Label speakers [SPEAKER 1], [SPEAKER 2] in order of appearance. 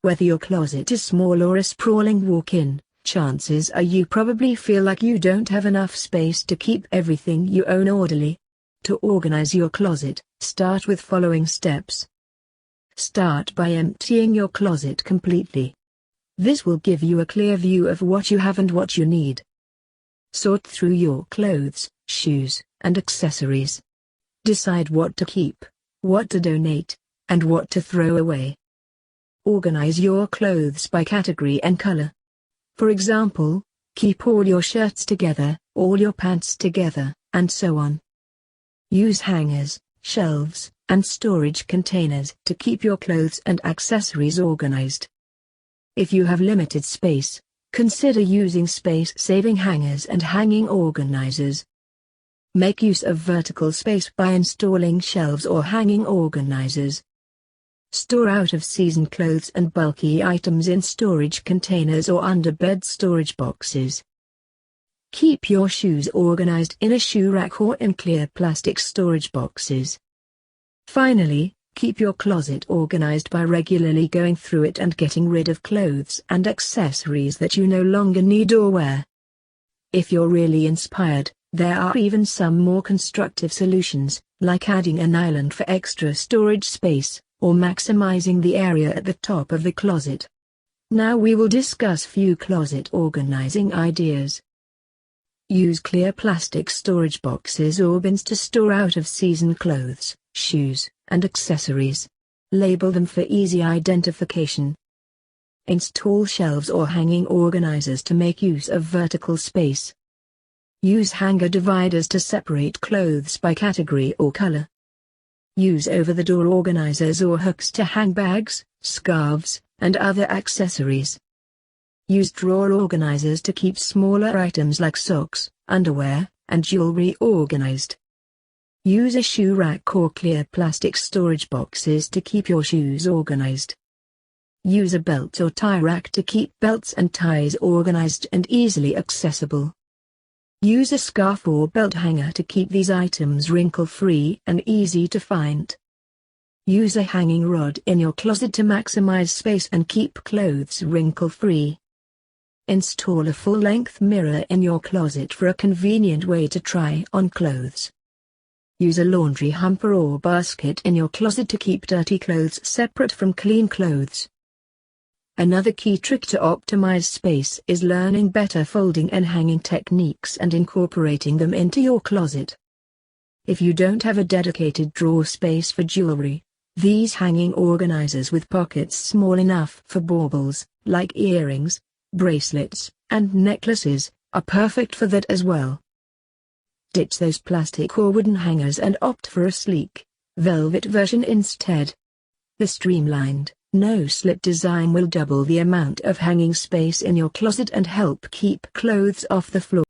[SPEAKER 1] Whether your closet is small or a sprawling walk-in, chances are you probably feel like you don't have enough space to keep everything you own orderly. To organize your closet, start with following steps. Start by emptying your closet completely. This will give you a clear view of what you have and what you need. Sort through your clothes, shoes, and accessories. Decide what to keep, what to donate, and what to throw away. Organize your clothes by category and color. For example, keep all your shirts together, all your pants together, and so on. Use hangers, shelves, and storage containers to keep your clothes and accessories organized. If you have limited space, consider using space-saving hangers and hanging organizers. Make use of vertical space by installing shelves or hanging organizers. Store out-of-season clothes and bulky items in storage containers or under bed storage boxes. Keep your shoes organized in a shoe rack or in clear plastic storage boxes. Finally, keep your closet organized by regularly going through it and getting rid of clothes and accessories that you no longer need or wear. If you're really inspired, there are even some more constructive solutions, like adding an island for extra storage space, or maximizing the area at the top of the closet. Now we will discuss few closet organizing ideas. Use clear plastic storage boxes or bins to store out-of-season clothes, shoes, and accessories. Label them for easy identification. Install shelves or hanging organizers to make use of vertical space. Use hanger dividers to separate clothes by category or color. Use over-the-door organizers or hooks to hang bags, scarves, and other accessories. Use drawer organizers to keep smaller items like socks, underwear, and jewelry organized. Use a shoe rack or clear plastic storage boxes to keep your shoes organized. Use a belt or tie rack to keep belts and ties organized and easily accessible. Use a scarf or belt hanger to keep these items wrinkle-free and easy to find. Use a hanging rod in your closet to maximize space and keep clothes wrinkle-free. Install a full-length mirror in your closet for a convenient way to try on clothes. Use a laundry hamper or basket in your closet to keep dirty clothes separate from clean clothes. Another key trick to optimize space is learning better folding and hanging techniques and incorporating them into your closet. If you don't have a dedicated drawer space for jewelry, these hanging organizers with pockets small enough for baubles, like earrings, bracelets, and necklaces, are perfect for that as well. Ditch those plastic or wooden hangers and opt for a sleek, velvet version instead. The streamlined, no-slip design will double the amount of hanging space in your closet and help keep clothes off the floor.